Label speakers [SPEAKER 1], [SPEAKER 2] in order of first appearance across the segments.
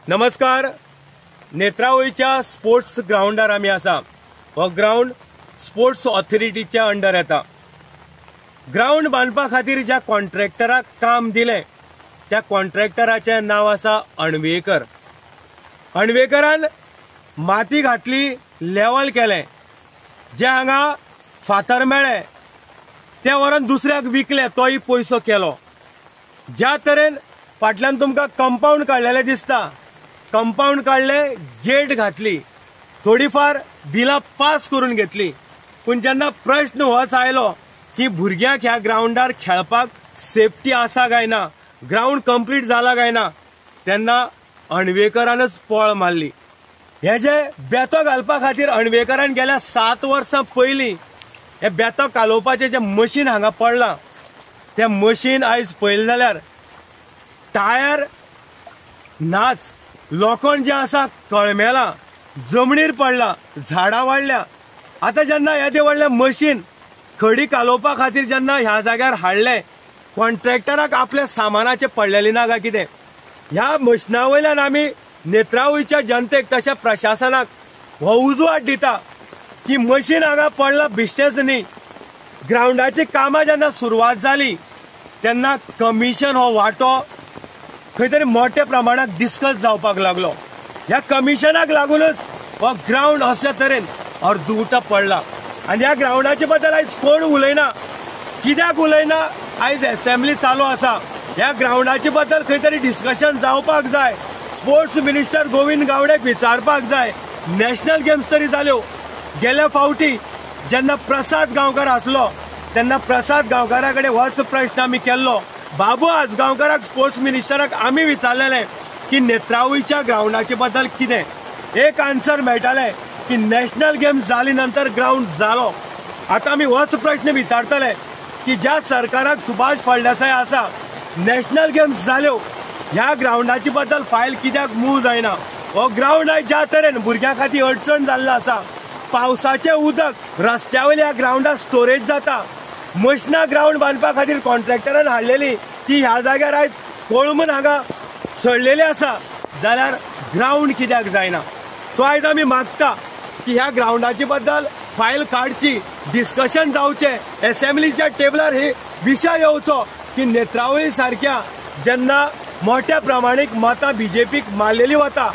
[SPEAKER 1] नमस्कार. नेत्रावळीच्या स्पोर्ट्स ग्राउंडार आमी आसा. हो ग्राउंड स्पोर्ट्स ऑथॉरिटीच्या अंडर येता. ग्राउंड बांदपा खातीर ज्या कॉन्ट्रॅक्टराक काम दिलें त्या कॉन्ट्रॅक्टराचें नांव आसा अणवेकर. अणवेकरान माती घातली, लेवल केलें. जे हांगा फातर मेळ्ळे ते व्हरून दुसऱ्याक विकले, तोय पयसो केलो. ज्या तरेन फाटल्यान तुमकां कंपाऊंड काडलेलें दिसता, कंपाऊंड काडले, गेट घातली, थोडीफार बिलां पास करून घेतली. पूण जेन्ना प्रश्न होच आयलो की भुरग्यांक ह्या ग्राउंडार खेळपाक सेफ्टी आसा काय ना, ग्राउंड कंप्लीट जाला काय ना, तेन्ना अणवेकरानच पळ मारली. हे जे बेतो घालपा खातीर अणवेकरान गेल्या 7 वर्सां पयलीं हे बेतो कालोवपाचें जे मशीन हांगा पडलां, तें मशीन आयज पळयलें जाल्यार टायर नाच, लोखंड जें आसा कळमेलां, जमनीर पडला, झाडां वाडल्या. आतां जेन्ना येदें व्हडलें मशीन खडी कालोवपा खातीर जेन्ना ह्या जाग्यार हाडलें, कॉन्ट्रॅक्टराक आपल्या सामानाचें पडलेलें ना काय कितें. ह्या मशिना वयल्यान आमी नेत्रावळीच्या जनतेक तशें प्रशासनाक हो उजवाड दिता की मशीन हांगा पडलां बिश्टेच न्ही. ग्राउंडाची कामां जेन्ना सुरवात जाली तेन्ना कमिशन हो वांटो खंय तरी मोठ्या प्रमाणात डिस्कस जावपाक लागलो. ह्या कमिशनाक लागूनच हो ग्राउंड अशे तरेन अर्दुवटो पडला. आनी ह्या ग्राउंडाचे बद्दल आयज कोण उलयना. कित्याक उलयना? आयज असेंब्ली चालू आसा. ह्या ग्राउंडाचे बद्दल खंय तरी डिस्कशन जावपाक जाय. स्पोर्ट्स मिनिस्टर गोविंद गावडेक विचारपाक जाय. नॅशनल गेम्स तरी जाल्यो. गेल्या फावटी जेन्ना प्रसाद गांवकार आसलो तेन्ना प्रसाद गांवकारा कडेन होच प्रश्न आमी केल्लो. बाबू आजगांवकाराक, स्पोर्ट्स मिनिस्टराक आमी विचारलेलें की नेत्रावळीच्या ग्राउंडाचे बद्दल कितें. एक आन्सर मेळटालें की नॅशनल गेम्स जाली नंतर ग्राउंड जालो. आतां आमी होच प्रश्न विचारतले की ज्या सरकाराक सुभाष फळदेसाय आसा, नॅशनल गेम्स जाल्यो, ह्या ग्राउंडाचे बद्दल फायल कित्याक मूव जायना. हो ग्राउंड आयज ज्या तरेन भुरग्यां खातीर अडचण जाल्लो आसा, पावसाचें उदक रस्त्या वयल्या ग्राउंडार स्टोरेज जाता. मशिनां ग्राउंड बांदपा खातीर कॉन्ट्रॅक्टरान हाडलेली ती ह्या जाग्यार आयज कोळमून हांगा सडलेली आसा, जाल्यार ग्राउंड कित्याक जायना. सो आयज आमी मागता की ह्या ग्राउंडाचे बद्दल फायल काडची, डिस्कशन जावचें, असेंब्लीच्या टेबलार हे विशय येवचो की नेत्रावळी सारक्या जेन्ना मोठ्या प्रमाणीक मतां बीजेपीक मारलेली वता,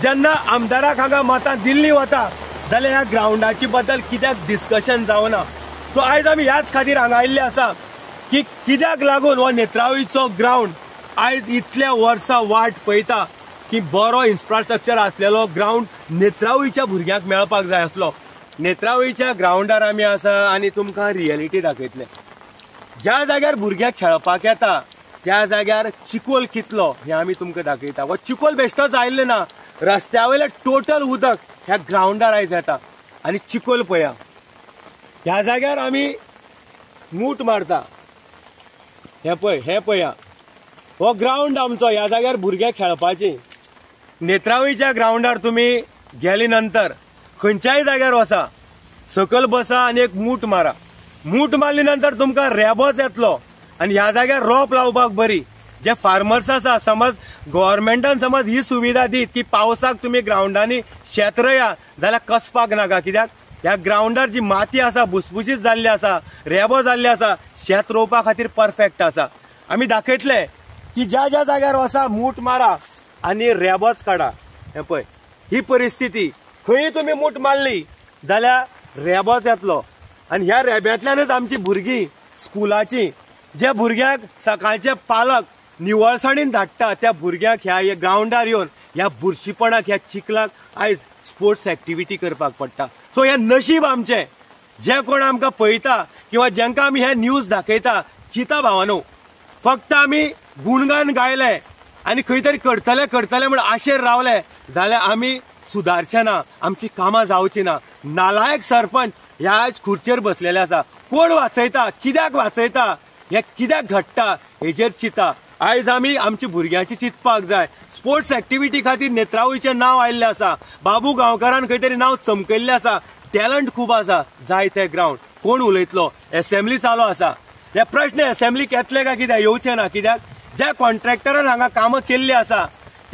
[SPEAKER 1] जेन्ना आमदाराक हांगा मतां दिल्ली वता, जाल्यार ह्या ग्राउंडाचे बद्दल कित्याक डिस्कशन जावना. सो आयज आमी ह्याच खातीर हांगा आयिल्ले आसा की कित्याक लागून हो नेत्रावळीचो ग्राउंड आयज इतल्या वर्सां वाट पळयता की बरो इन्फ्रास्ट्रक्चर आसलेलो ग्राउंड नेत्रावळीच्या भुरग्यांक मेळपाक जाय आसलो. नेत्रावळीच्या ग्राउंडार आमी आसा आनी तुमकां रियलिटी दाखयतले. ज्या जाग्यार भुरग्यांक खेळपाक येता त्या जाग्यार चिकोल कितलो हें आमी तुमकां दाखयता. हो चिकोल बेश्टोच आयिल्लो ना, रस्त्या वयलें टोटल उदक ह्या ग्राउंडार आयज येता. आनी चिकोल पळया, ह्या जाग्यार आमी मूट मारता. हे पळया, हो ग्राउंड आमचो. ह्या जाग्यार भुरगे खेळपाचे. नेत्रावळीच्या ग्राउंडार तुमी गेले नंतर खंयच्याय जाग्यार वचा, सकयल बसा आनी एक मूट मारा. मूट मारली नंतर तुमकां रेबोच येतलो आनी ह्या जाग्यार रोप लावपाक बरी. जे फार्मर्स आसा, समज गव्हर्मेंटान समज ही सुविधा दीत की पावसाक तुमी ग्राउंडांनी शेत रोया जाल्यार कसपाक नाका. कित्याक ह्या ग्राउंडार जी माती आसा भुसभुशीत जाल्ली आसा, रेबो जाल्ली आसा, शेत रोवपा खातीर परफेक्ट आसा. आमी दाखयतले की ज्या ज्या जाग्यार वसा मूट मारा आनी रेबोच काडा. हे पळय, ही परिस्थिती. खंय तुमी मूट मारली जाल्यार रेबोच येतलो. आनी ह्या रेब्यांतल्यानच आमची भुरगीं स्कुलाची, जे भुरग्यांक सकाळचे पालक निवळसाणीन धाडटा, त्या भुरग्यांक ह्या ग्राउंडार येवन ह्या बुरशीपणाक, ह्या चिखलाक आयज स्पोर्ट्स एक्टिविटी करपाक पडटा. सो हे नशीब आमचें. जे कोण आमकां पळयता किंवा जेंकां आमी हे न्यूज दाखयता, चिता भावानो, फक्त आमी गुणगान गायले आनी खंय तरी करतले म्हण आशेर रावले जाल्यार आमी सुदारचे ना, आमची कामां जावची ना. नालायक सरपंच ह्या आयज खुर्चेर बसलेले आसा. कोण वाचयता, कित्याक वाचयता, हे कित्याक घडटा हेजेर चिता. आयज आमी आमच्या भुरग्यांची चिंतपाक जाय. स्पोर्ट्स एक्टिविटी खातीर नेत्रावळीचें नांव आयिल्लें आसा. बाबू गांवकारान खंय तरी नांव चमकयल्लें आसा. टॅलंट खूब आसा. जाय ते ग्राउंड कोण उलयतलो. असेंब्ली चालू आसा. हे प्रश्न असेंब्लीक येतले काय कित्याक येवचे ना. कित्याक ज्या कॉन्ट्रॅक्टरान हांगा कामां केल्लीं आसा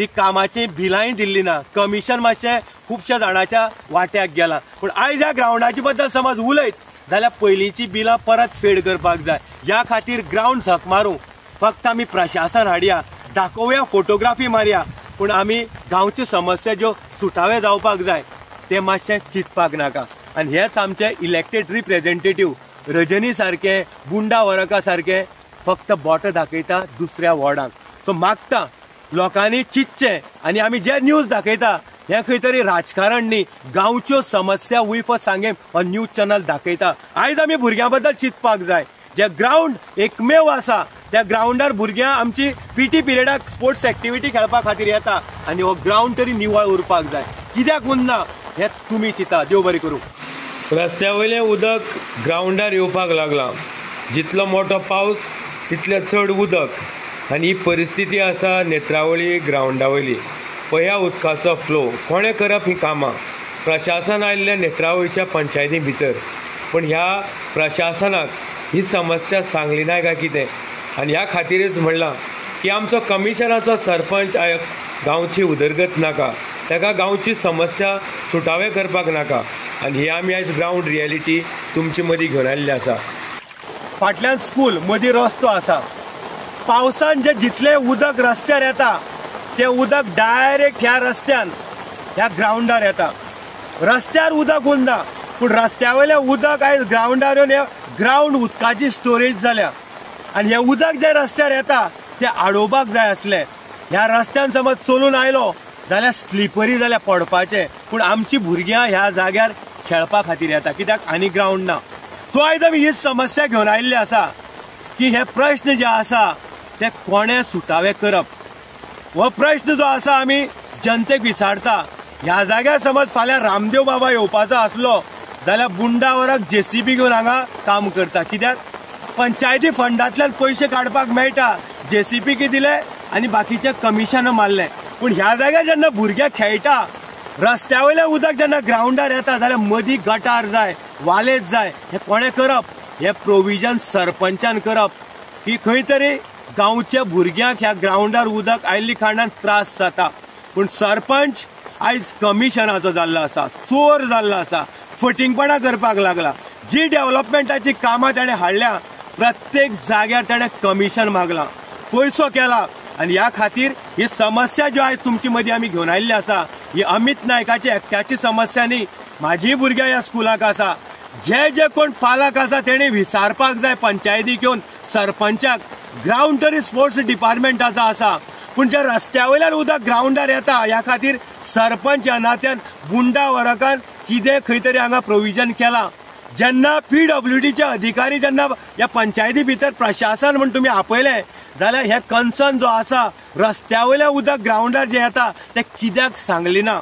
[SPEAKER 1] ती कामाची बिलांय दिल्ली ना, कमिशन मातशें खुबश्या जाणांच्या वाट्याक गेलां. पूण आयज ह्या ग्राउंडाची बद्दल समज उलयत जाल्यार पयलींची बिलां परत फेड करपाक जाय. ह्या खातीर ग्राउंड झक मारूं, फक्त आमी प्रशासन हाडया, दाखोवया, फोटोग्राफी मारया, पूण आमी गांवच्यो समस्या ज्यो सुटावे जावपाक जाय ते मातशें चिंतपाक नाका. आनी हेच आमचे इलेक्टेड रिप्रेझेंटेटिव्ह रजनी सारके, गुंडा वरका सारके फक्त बोट दाखयता दुसऱ्या वॉर्डांक. सो मागता लोकांनी चिंतचें आनी आमी जे न्यूज दाखयता हे खंय तरी राजकारण न्ही, गांवच्यो समस्या उयफ सांगें हो न्यूज चॅनल दाखयता. आयज आमी भुरग्यां बद्दल चिंतपाक जाय. जे ग्राउंड एकमेव आसा त्या ग्राउंडार भुरग्यां आमची पीटी पिरियडाक स्पोर्ट्स एक्टिविटी खेळपा खातीर येता आनी हो ग्राउंड तरी निवळ उरपाक जाय. कित्याक उरना हे तुमी चिंता. देव बरें करूं. रस्त्या वयलें उदक ग्राउंडार येवपाक लागलां. जितलो मोठो पावस तितलें चड उदक आनी ही परिस्थिती आसा नेत्रावळी ग्राउंडा वयली. पळया उदकाचो फ्लो. कोणें करप ही कामां? प्रशासन आयिल्लें नेत्रावळीच्या पंचायती भितर, पूण ह्या प्रशासनाक ही समस्या सांगली नाय काय कितें? आनी ह्या खातीरच म्हणलां की आमचो कमिशनाचो सरपंच गांवची उदरगत नाका, ताका गांवची समस्या सुटावे करपाक नाका. आनी ही आमी आयज ग्राउंड रियलिटी तुमचे मदीं घेवन आयिल्ली आसा. फाटल्यान स्कूल, मदीं रस्तो आसा. पावसान जे जितलें उदक रस्त्यार येता तें उदक डायरेक्ट ह्या रस्त्यान ह्या ग्राउंडार येता. रस्त्यार उदक उरना, पूण रस्त्या वयलें उदक आयज ग्राउंडार येवन ग्राउंड उदकाची स्टोरेज जाल्या. आनी हें उदक जे रस्त्यार येता तें आडोवपाक जाय आसलें. ह्या रस्त्यान समज चलून आयलो जाल्यार स्लिपरी जाल्यार पडपाचें. पूण आमची भुरग्यां ह्या जाग्यार खेळपा खातीर येता, कित्याक आनी ग्राउंड ना. सो आयज आमी ही समस्या घेवन आयिल्ले आसा की हे प्रश्न जे आसा ते कोणें सुटावे करप. हो प्रश्न जो आसा आमी जनतेक विचारता. ह्या जाग्यार समज फाल्यां रामदेव बाबा येवपाचो आसलो जाल्यार बुंडा वराक JCB घेवन हांगा काम करता. कित्याक पंचायती फंडांतल्यान पयशे काडपाक मेळटा. JCB दिले आनी बाकीचे कमिशन मारले. पूण ह्या जाग्यार जेन्ना भुरगे खेळटा, रस्त्या वयलें उदक जेन्ना ग्राउंडार येता जाल्यार मदीं गटार जाय, वालेत जाय. हे कोणें करप? हे प्रोविजन सरपंचान करप की खंय तरी गांवच्या भुरग्यांक ह्या ग्राउंडार उदक आयिल्ली कारणान त्रास जाता. पूण सरपंच आयज कमिशनाचो जाल्लो आसा, चोर जाल्लो आसा, फटिंगपणां करपाक लागला. जी डेव्हलपमेंटाची कामां ताणें हाडल्या प्रत्येक जाग्यार ताणें कमिशन मागलां, पयसो केला. आनी ह्या खातीर ही समस्या ज्यो आयज तुमचे मदीं आमी घेवन आयिल्ली आसा ही अमित नायकाची एकट्याची समस्या न्ही. म्हाजीय भुरग्यां ह्या स्कुलाक आसा. जे कोण पालक आसा तेणी विचारपाक जाय पंचायती घेवन सरपंचाक. ग्राउंड तरी स्पोर्ट्स डिपार्टमेंटाचो आसा, पूण जे रस्त्या वयल्यान उदक ग्राउंडार येता ह्या खातीर सरपंच ह्या नात्यान बुंडा वरकान कितें खंय तरी हांगा प्रोविजन केलां. जेन्ना PWDचे अधिकारी जेन्ना ह्या पंचायती भितर प्रशासन म्हण तुमी आपयलें जाल्यार हे कन्सर्न जो आसा रस्त्या वयलें उदक ग्राउंडार जें येता तें कित्याक सांगली ना.